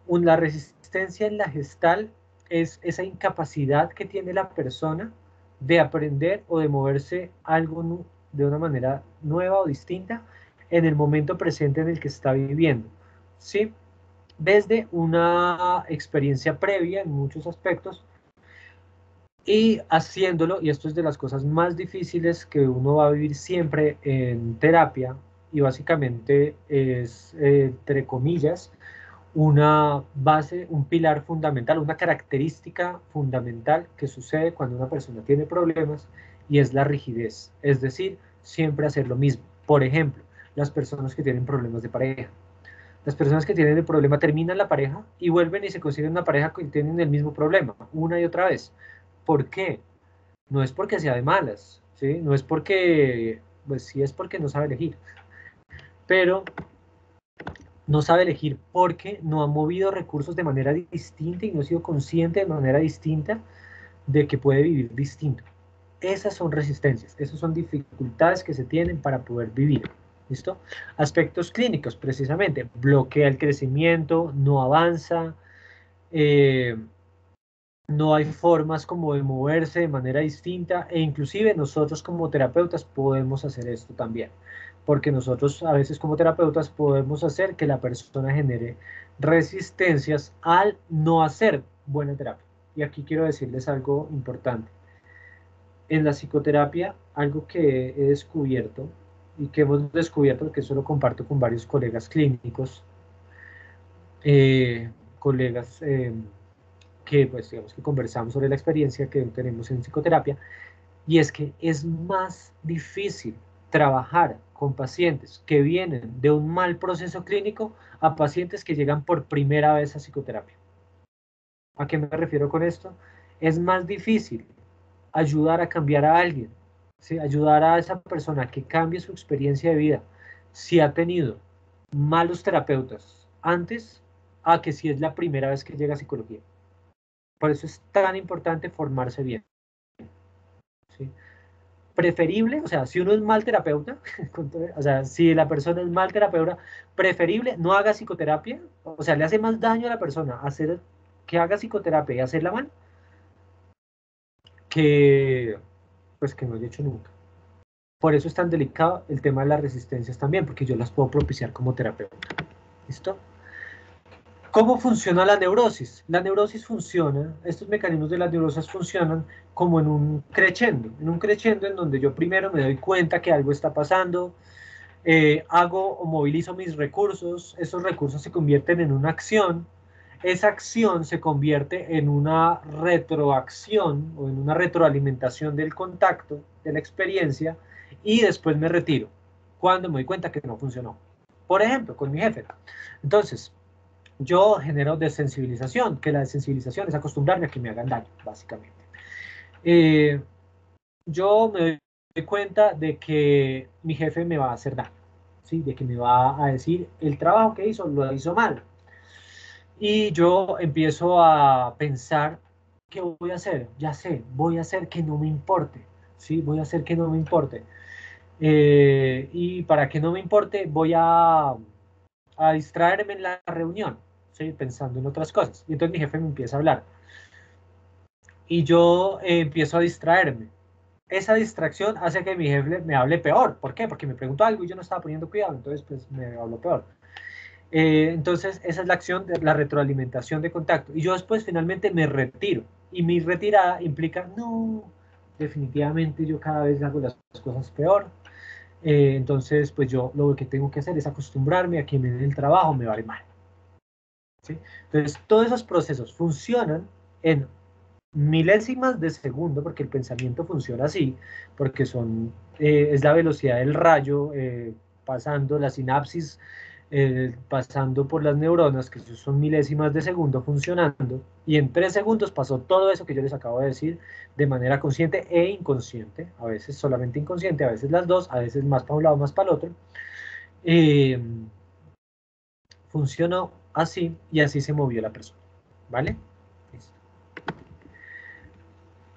La resistencia en la Gestalt es esa incapacidad que tiene la persona de aprender o de moverse algo de una manera nueva o distinta en el momento presente en el que está viviendo, ¿sí? Desde una experiencia previa en muchos aspectos y haciéndolo, y esto es de las cosas más difíciles que uno va a vivir siempre en terapia, y básicamente es, entre comillas, una base, un pilar fundamental, una característica fundamental que sucede cuando una persona tiene problemas, y es la rigidez, es decir, siempre hacer lo mismo. Por ejemplo, las personas que tienen problemas de pareja. Las personas que tienen el problema terminan la pareja y vuelven y se consiguen una pareja que tienen el mismo problema, una y otra vez. ¿Por qué? No es porque sea de malas, ¿sí? No es porque, pues sí es porque no sabe elegir, pero no sabe elegir porque no ha movido recursos de manera distinta y no ha sido consciente de manera distinta de que puede vivir distinto. Esas son resistencias, esas son dificultades que se tienen para poder vivir. ¿Listo? Aspectos clínicos, precisamente, bloquea el crecimiento, no avanza, no hay formas como de moverse de manera distinta, e inclusive nosotros como terapeutas podemos hacer esto también, porque nosotros a veces como terapeutas podemos hacer que la persona genere resistencias al no hacer buena terapia. Y aquí quiero decirles algo importante. En la psicoterapia, algo que he descubierto y que hemos descubierto, porque eso lo comparto con varios colegas clínicos, colegas que pues digamos que conversamos sobre la experiencia que tenemos en psicoterapia, y es que es más difícil trabajar con pacientes que vienen de un mal proceso clínico a pacientes que llegan por primera vez a psicoterapia. ¿A qué me refiero con esto? Es más difícil ayudar a cambiar a alguien, ¿sí? Ayudar a esa persona que cambie su experiencia de vida si ha tenido malos terapeutas antes a que si es la primera vez que llega a psicología. Por eso es tan importante formarse bien, ¿sí? Preferible, o sea, si uno es mal terapeuta, o sea, si la persona es mal terapeuta, preferible no haga psicoterapia, o sea, le hace más daño a la persona hacer que haga psicoterapia y hacerla mal, que pues que no haya hecho nunca. Por eso es tan delicado el tema de las resistencias también, porque yo las puedo propiciar como terapeuta. ¿Listo? ¿Cómo funciona la neurosis? La neurosis funciona, estos mecanismos de las neurosis funcionan como en un crescendo en donde yo primero me doy cuenta que algo está pasando, hago o movilizo mis recursos, esos recursos se convierten en una acción, esa acción se convierte en una retroacción o en una retroalimentación del contacto, de la experiencia, y después me retiro cuando me doy cuenta que no funcionó. Por ejemplo, con mi jefe. Entonces, yo genero desensibilización, que la desensibilización es acostumbrarme a que me hagan daño, básicamente. Yo me doy cuenta de que mi jefe me va a hacer daño, ¿sí? De que me va a decir el trabajo que hizo lo hizo mal. Y yo empiezo a pensar, ¿qué voy a hacer? Ya sé, voy a hacer que no me importe, ¿sí? Voy a hacer que no me importe. Y para que no me importe, voy a distraerme en la reunión, ¿sí? Pensando en otras cosas. Y entonces mi jefe me empieza a hablar. Y yo empiezo a distraerme. Esa distracción hace que mi jefe me hable peor. ¿Por qué? Porque me preguntó algo y yo no estaba poniendo cuidado, entonces pues me habló peor. Entonces esa es la acción de la retroalimentación de contacto. Y yo después finalmente me retiro. Y mi retirada implica, no, definitivamente yo cada vez hago las cosas peor. Entonces pues yo lo que tengo que hacer es acostumbrarme a que me den el trabajo, me vale mal. ¿Sí? Entonces todos esos procesos funcionan en milésimas de segundo, porque el pensamiento funciona así, porque es la velocidad del rayo pasando la sinapsis, pasando por las neuronas, que son milésimas de segundo funcionando, y en 3 segundos pasó todo eso que yo les acabo de decir de manera consciente e inconsciente, a veces solamente inconsciente, a veces las dos, a veces más para un lado, más para el otro. Funcionó así y así se movió la persona, ¿vale? Listo.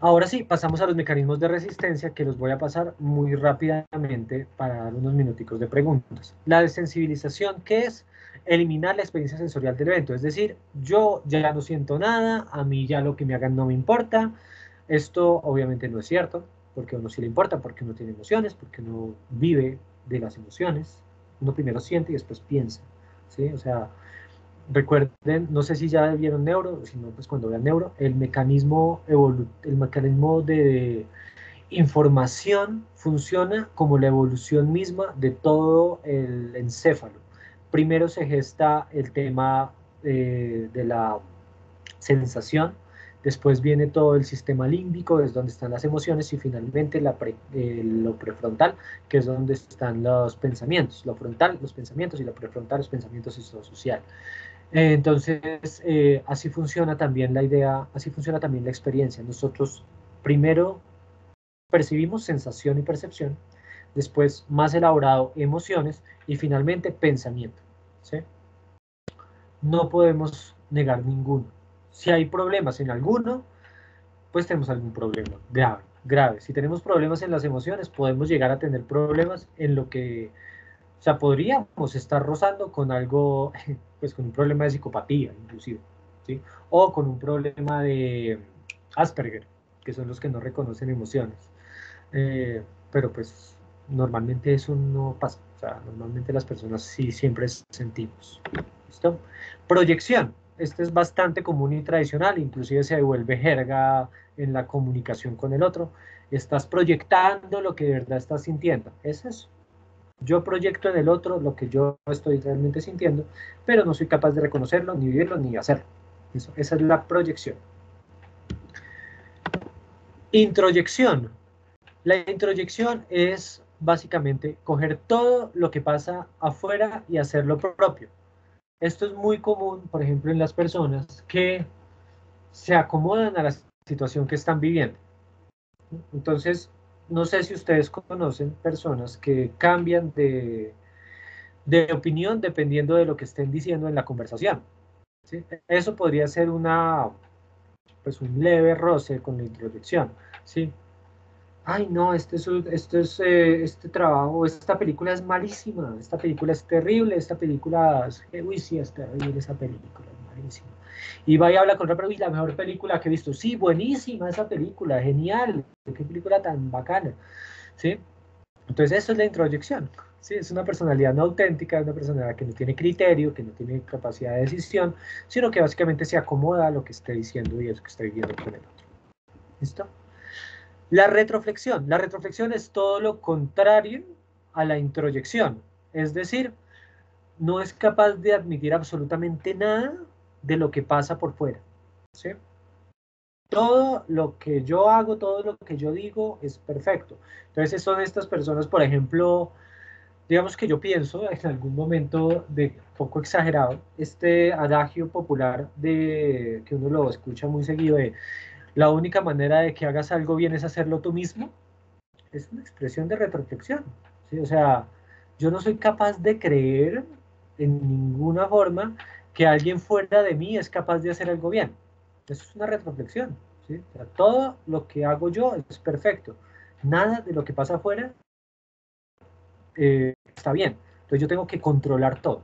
Ahora sí, pasamos a los mecanismos de resistencia, que los voy a pasar muy rápidamente para dar unos minuticos de preguntas. La desensibilización, ¿qué es? Eliminar la experiencia sensorial del evento, es decir, yo ya no siento nada, a mí ya lo que me hagan no me importa. Esto obviamente no es cierto, porque a uno sí le importa, porque uno tiene emociones, porque uno vive de las emociones. Uno primero siente y después piensa, ¿sí? O sea, recuerden, no sé si ya vieron Neuro, si no, pues cuando vean Neuro, el mecanismo de información funciona como la evolución misma de todo el encéfalo. Primero se gesta el tema de la sensación, después viene todo el sistema límbico, es donde están las emociones, y finalmente lo prefrontal, que es donde están los pensamientos. Lo frontal, los pensamientos, y lo prefrontal, los pensamientos y lo social. Entonces, así funciona también la idea, así funciona también la experiencia. Nosotros primero percibimos sensación y percepción, después más elaborado emociones, y finalmente pensamiento, ¿sí? No podemos negar ninguno. Si hay problemas en alguno, pues tenemos algún problema grave. Si tenemos problemas en las emociones, podemos llegar a tener problemas en lo que, o sea, podríamos estar rozando con algo, pues con un problema de psicopatía, inclusive, ¿sí? O con un problema de Asperger, que son los que no reconocen emociones. Pero pues normalmente eso no pasa. O sea, normalmente las personas sí siempre sentimos. ¿Listo? Proyección. Este es bastante común y tradicional, inclusive se vuelve jerga en la comunicación con el otro. Estás proyectando lo que de verdad estás sintiendo. Es eso. Yo proyecto en el otro lo que yo estoy realmente sintiendo, pero no soy capaz de reconocerlo, ni vivirlo, ni hacerlo. Eso, esa es la proyección. Introyección. La introyección es básicamente coger todo lo que pasa afuera y hacerlo propio. Esto es muy común, por ejemplo, en las personas que se acomodan a la situación que están viviendo. Entonces, no sé si ustedes conocen personas que cambian de opinión dependiendo de lo que estén diciendo en la conversación. ¿Sí? Eso podría ser pues un leve roce con la introyección. ¿Sí? Ay, no, este trabajo, esta película es malísima, esta película es terrible, esta película, uy, sí, es terrible, esa película es malísima. Y va y habla con otra, pero uy, la mejor película que he visto, sí, buenísima esa película, genial, qué película tan bacana, ¿sí? Entonces eso es la introyección, ¿sí? Es una personalidad no auténtica, una personalidad que no tiene criterio, que no tiene capacidad de decisión, sino que básicamente se acomoda a lo que esté diciendo y eso que esté viviendo con el otro. ¿Listo? La retroflexión es todo lo contrario a la introyección, es decir, no es capaz de admitir absolutamente nada de lo que pasa por fuera, ¿sí? Todo lo que yo hago, todo lo que yo digo es perfecto. Entonces son estas personas, por ejemplo, digamos que yo pienso en algún momento de poco exagerado, este adagio popular de que uno lo escucha muy seguido de la única manera de que hagas algo bien es hacerlo tú mismo, es una expresión de retroflexión, ¿sí? O sea, yo no soy capaz de creer en ninguna forma que alguien fuera de mí es capaz de hacer algo bien. Eso es una retroflexión, ¿sí? O sea, todo lo que hago yo es perfecto. Nada de lo que pasa afuera está bien. Entonces yo tengo que controlar todo.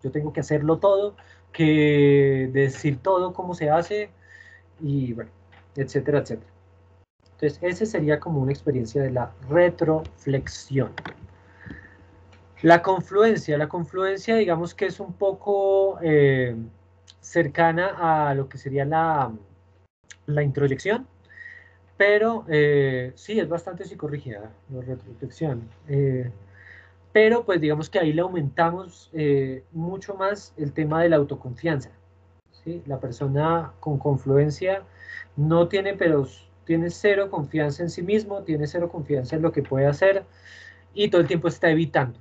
Yo tengo que hacerlo todo, que decir todo cómo se hace y bueno, etcétera, etcétera. Entonces, esa sería como una experiencia de la retroflexión. La confluencia digamos que es un poco cercana a lo que sería la introyección, pero sí, es bastante psicorrígida la retroflexión. Pero pues digamos que ahí le aumentamos mucho más el tema de la autoconfianza. ¿Sí? La persona con confluencia no tiene, pero tiene cero confianza en sí mismo, tiene cero confianza en lo que puede hacer y todo el tiempo está evitando.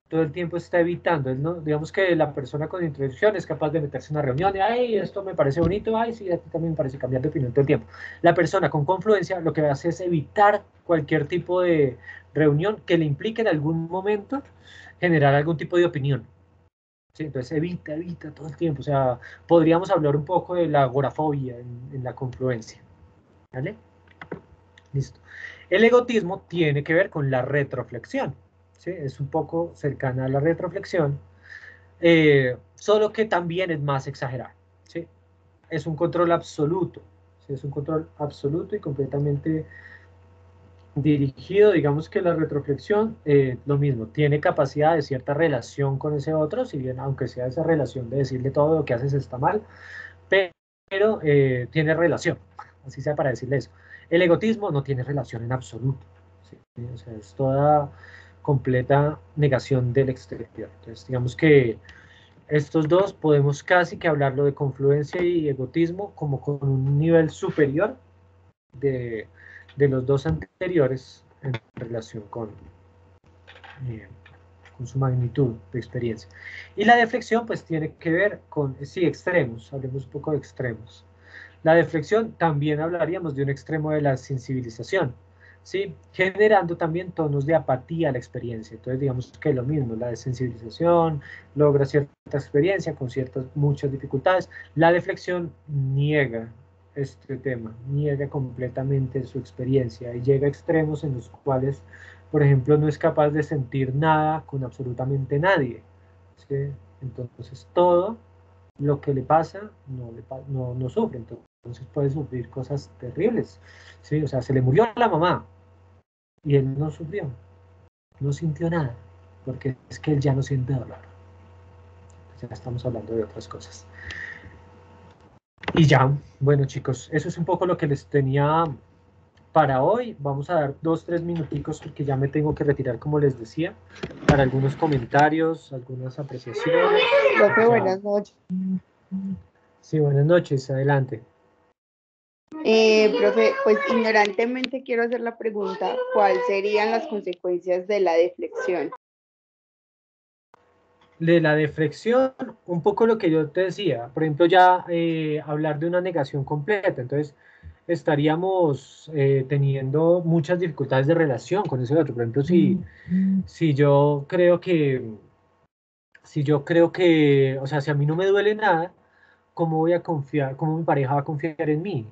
Todo el tiempo está evitando. ¿No? Digamos que la persona con introducción es capaz de meterse en una reunión y, ay, esto me parece bonito, ay, sí, a ti también me parece, cambiar de opinión todo el tiempo. La persona con confluencia lo que hace es evitar cualquier tipo de reunión que le implique en algún momento generar algún tipo de opinión. Sí, entonces evita todo el tiempo. O sea, podríamos hablar un poco de la agorafobia en la confluencia. ¿Vale? Listo. El egotismo tiene que ver con la retroflexión. ¿Sí? Es un poco cercana a la retroflexión, solo que también es más exagerado. ¿Sí? Es un control absoluto. ¿Sí? Es un control absoluto y completamente dirigido. Digamos que la retroflexión, lo mismo, tiene capacidad de cierta relación con ese otro, si bien aunque sea esa relación de decirle todo lo que haces está mal, pero tiene relación, así sea para decirle eso. El egotismo no tiene relación en absoluto, ¿sí? O sea, es toda completa negación del exterior. Entonces, digamos que estos dos podemos casi que hablarlo de confluencia y egotismo como con un nivel superior de los dos anteriores en relación con su magnitud de experiencia. Y la deflexión pues tiene que ver con, sí, extremos, hablemos un poco de extremos. La deflexión también hablaríamos de un extremo de la sensibilización, ¿sí? Generando también tonos de apatía a la experiencia. Entonces digamos que lo mismo, la desensibilización logra cierta experiencia con muchas dificultades. La deflexión niega este tema, niega completamente su experiencia y llega a extremos en los cuales, por ejemplo, no es capaz de sentir nada con absolutamente nadie, ¿sí? Entonces todo lo que le pasa no sufre. Entonces entonces puede sufrir cosas terribles, ¿sí? O sea, se le murió la mamá y él no sufrió, no sintió nada, porque es que él ya no siente dolor. Ya estamos hablando de otras cosas. Y ya, bueno chicos, eso es un poco lo que les tenía para hoy. Vamos a dar 2-3 minuticos porque ya me tengo que retirar, como les decía, para algunos comentarios, algunas apreciaciones. Profe, buenas noches. Sí, buenas noches, adelante. Profe, pues ignorantemente quiero hacer la pregunta, ¿cuáles serían las consecuencias de la deflexión? De la deflexión, un poco lo que yo te decía, por ejemplo, ya hablar de una negación completa, entonces estaríamos teniendo muchas dificultades de relación con ese otro. Por ejemplo, si yo creo que, o sea, si a mí no me duele nada, ¿cómo voy a confiar, cómo mi pareja va a confiar en mí?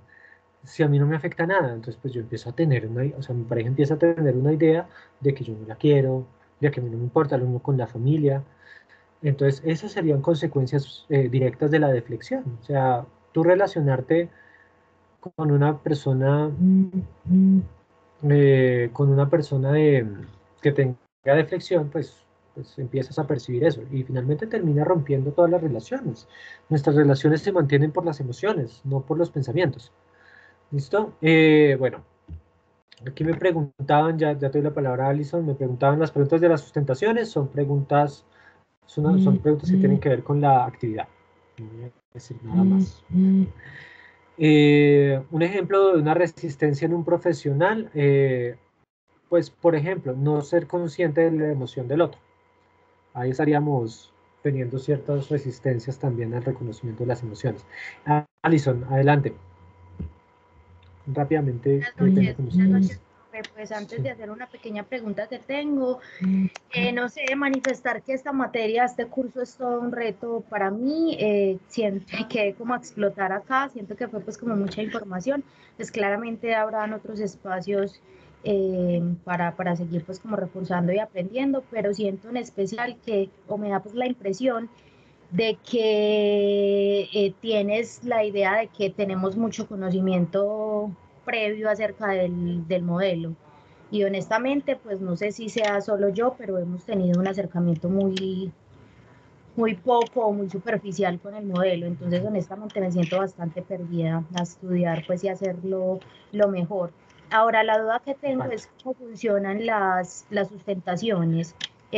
Si a mí no me afecta nada, entonces pues yo empiezo a tener o sea, mi pareja empieza a tener una idea de que yo no la quiero, de que a mí no me importa, lo mismo con la familia. Entonces, esas serían consecuencias directas de la deflexión. O sea, tú relacionarte con una persona, que tenga deflexión, pues empiezas a percibir eso. Y finalmente termina rompiendo todas las relaciones. Nuestras relaciones se mantienen por las emociones, no por los pensamientos. ¿Listo? Bueno, aquí me preguntaban, ya te doy la palabra a Alison, me preguntaban las preguntas de las sustentaciones, son preguntas que tienen que ver con la actividad. No voy a decir nada más. Un ejemplo de una resistencia en un profesional, pues por ejemplo, no ser consciente de la emoción del otro. Ahí estaríamos teniendo ciertas resistencias también al reconocimiento de las emociones. Alison, adelante. Rápidamente. Buenas noches, profe. Pues antes de hacer una pequeña pregunta que tengo, no sé, manifestar que esta materia, este curso es todo un reto para mí, siento que como a explotar acá, siento que fue pues como mucha información, pues claramente habrán otros espacios para seguir pues como reforzando y aprendiendo, pero siento en especial que, o me da pues la impresión de que tienes la idea de que tenemos mucho conocimiento previo acerca del modelo. Y honestamente, pues no sé si sea solo yo, pero hemos tenido un acercamiento muy poco o muy superficial con el modelo. Entonces, honestamente, me siento bastante perdida a estudiar pues y hacerlo lo mejor. Ahora, la duda que tengo es cómo funcionan las sustentaciones,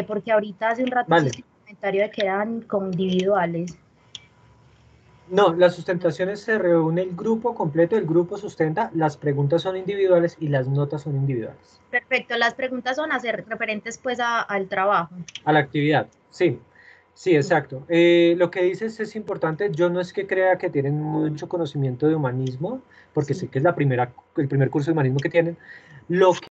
porque ahorita hace un rato hiciste un comentario de que eran como individuales. No, las sustentaciones se reúne el grupo completo, el grupo sustenta, las preguntas son individuales y las notas son individuales. Perfecto, las preguntas son hacer referentes pues al trabajo. A la actividad, sí. Sí, exacto. Lo que dices es importante. Yo no es que crea que tienen mucho conocimiento de humanismo, porque sé que es el primer curso de humanismo que tienen. Lo que